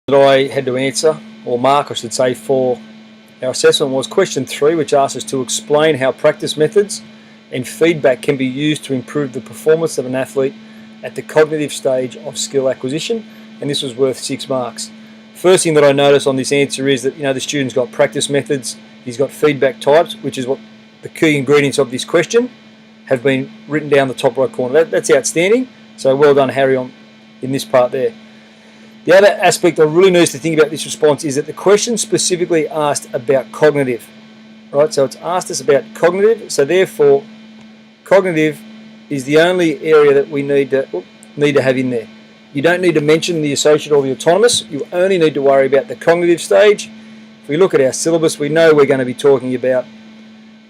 That I had to answer, or mark I should say, for our assessment was question 3, which asked us to explain how practice methods and feedback can be used to improve the performance of an athlete at the cognitive stage of skill acquisition, and this was worth 6 marks. First thing that I noticed on this answer is that the student's got practice methods, he's got feedback types, which is what the key ingredients of this question have been written down the top right corner. That's outstanding, so well done Harry in this part there. The other aspect I really need to think about this response is that the question specifically asked about cognitive, right? So it's asked us about cognitive, so therefore cognitive is the only area that we need to have in there. You don't need to mention the associate or the autonomous, you only need to worry about the cognitive stage. If we look at our syllabus, we know we're going to be talking about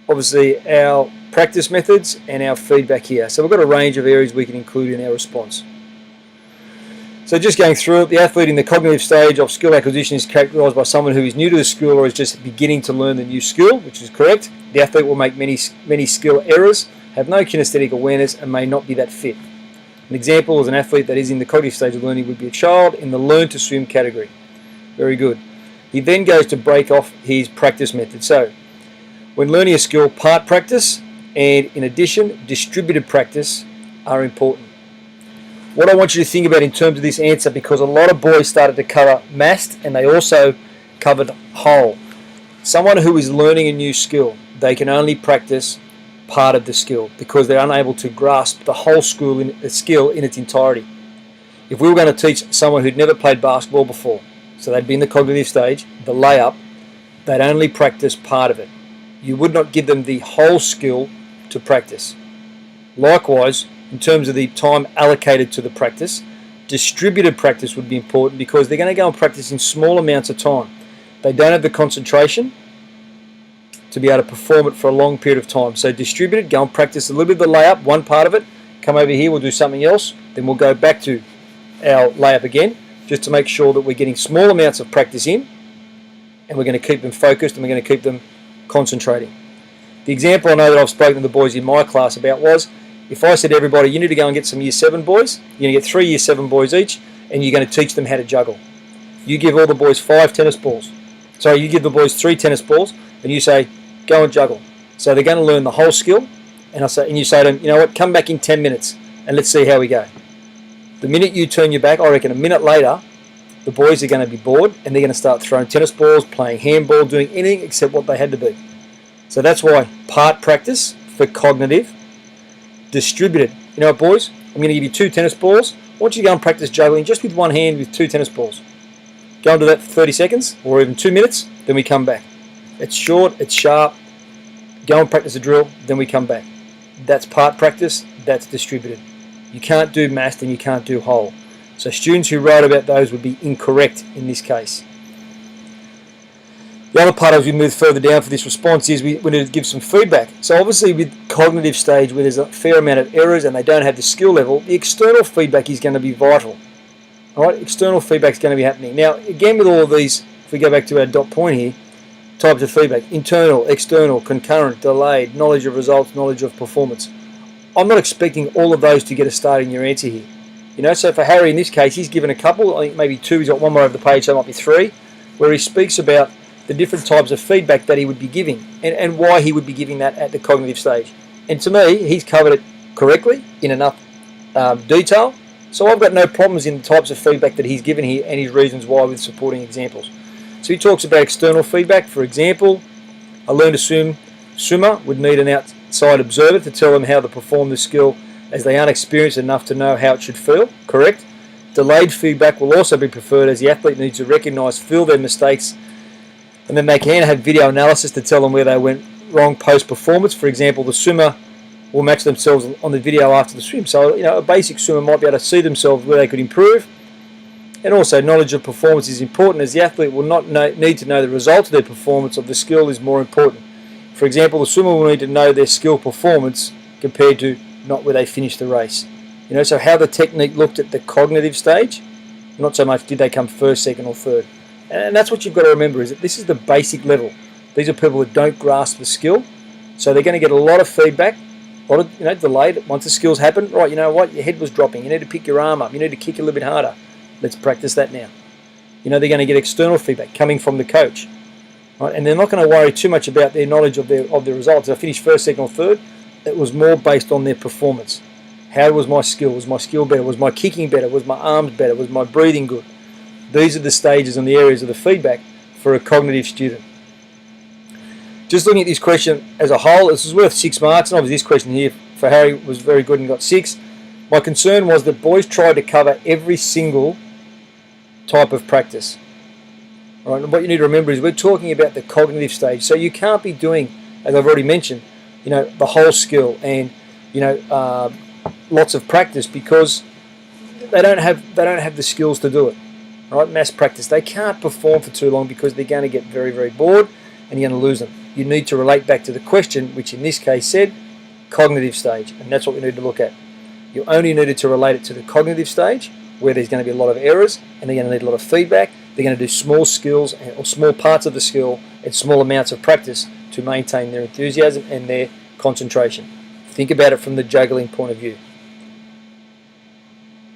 obviously our practice methods and our feedback here. So we've got a range of areas we can include in our response. So just going through it, the athlete in the cognitive stage of skill acquisition is characterised by someone who is new to the skill or is just beginning to learn the new skill, which is correct. The athlete will make many skill errors, have no kinesthetic awareness, and may not be that fit. An example is an athlete that is in the cognitive stage of learning would be a child in the learn to swim category. Very good. He then goes to break off his practice method. So when learning a skill, part practice and in addition distributed practice are important. What I want you to think about in terms of this answer, because a lot of boys started to cover massed and they also covered whole. Someone who is learning a new skill, they can only practice part of the skill because they're unable to grasp the whole skill in its entirety. If we were going to teach someone who'd never played basketball before, so they'd be in the cognitive stage, the layup, they'd only practice part of it. You would not give them the whole skill to practice. Likewise, in terms of the time allocated to the practice, distributed practice would be important because they're going to go and practice in small amounts of time. They don't have the concentration to be able to perform it for a long period of time. So distributed, go and practice a little bit of the layup, one part of it, come over here, we'll do something else, then we'll go back to our layup again, just to make sure that we're getting small amounts of practice in, and we're going to keep them focused and we're going to keep them concentrating. The example I know that I've spoken to the boys in my class about was, if I said to everybody, you need to go and get some Year 7 boys, you're going to get 3 Year 7 boys each, and you're going to teach them how to juggle. You give all the boys 5 tennis balls. Sorry, you give the boys 3 tennis balls, and you say, go and juggle. So they're going to learn the whole skill, and you say to them, you know what, come back in 10 minutes, and let's see how we go. The minute you turn your back, I reckon a minute later, the boys are going to be bored, and they're going to start throwing tennis balls, playing handball, doing anything except what they had to do. So that's why part practice for cognitive, distributed. You know what, boys? I'm going to give you 2 tennis balls. I want you to go and practice juggling just with one hand with 2 tennis balls. Go and do that for 30 seconds or even 2 minutes, then we come back. It's short, it's sharp. Go and practice a drill, then we come back. That's part practice, that's distributed. You can't do massed and you can't do whole. So students who wrote about those would be incorrect in this case. The other part as we move further down for this response is we need to give some feedback. So obviously with cognitive stage where there's a fair amount of errors and they don't have the skill level, the external feedback is going to be vital. All right, external feedback is going to be happening. Now again with all of these, if we go back to our dot point here, types of feedback, internal, external, concurrent, delayed, knowledge of results, knowledge of performance. I'm not expecting all of those to get a start in your answer here. So for Harry in this case, he's given a couple, I think maybe 2, he's got one more over the page, so it might be 3, where he speaks about the different types of feedback that he would be giving and why he would be giving that at the cognitive stage. And to me, he's covered it correctly in enough detail, so I've got no problems in the types of feedback that he's given here and his reasons why with supporting examples. So he talks about external feedback. For example, a learn to swim swimmer would need an outside observer to tell them how to perform the skill as they aren't experienced enough to know how it should feel. Correct. Delayed feedback will also be preferred as the athlete needs to recognise, feel their mistakes, and then they can have video analysis to tell them where they went wrong post-performance. For example, the swimmer will match themselves on the video after the swim. So, a basic swimmer might be able to see themselves where they could improve. And also, knowledge of performance is important as the athlete will not need to know the result of their performance of the skill is more important. For example, the swimmer will need to know their skill performance compared to not where they finished the race. So how the technique looked at the cognitive stage, not so much did they come first, second or third. And that's what you've got to remember, is that this is the basic level. These are people that don't grasp the skill, so they're going to get a lot of feedback, a lot of delayed. Once the skills happen, right, you know what, your head was dropping, you need to pick your arm up, you need to kick a little bit harder. Let's practice that now. They're going to get external feedback coming from the coach, right? And they're not going to worry too much about their knowledge of their results. If I finished first, second, or third, it was more based on their performance. How was my skill? Was my skill better? Was my kicking better? Was my arms better? Was my breathing good? These are the stages and the areas of the feedback for a cognitive student. Just looking at this question as a whole, this is worth 6 marks, and obviously this question here for Harry was very good and got 6. My concern was that boys tried to cover every single type of practice. All right, and what you need to remember is we're talking about the cognitive stage, so you can't be doing, as I've already mentioned, the whole skill and lots of practice, because they don't have the skills to do it. All right, mass practice. They can't perform for too long because they're going to get very, very bored and you're going to lose them. You need to relate back to the question, which in this case said cognitive stage, and that's what we need to look at. You only needed to relate it to the cognitive stage, where there's going to be a lot of errors and they're going to need a lot of feedback. They're going to do small skills or small parts of the skill and small amounts of practice to maintain their enthusiasm and their concentration. Think about it from the juggling point of view.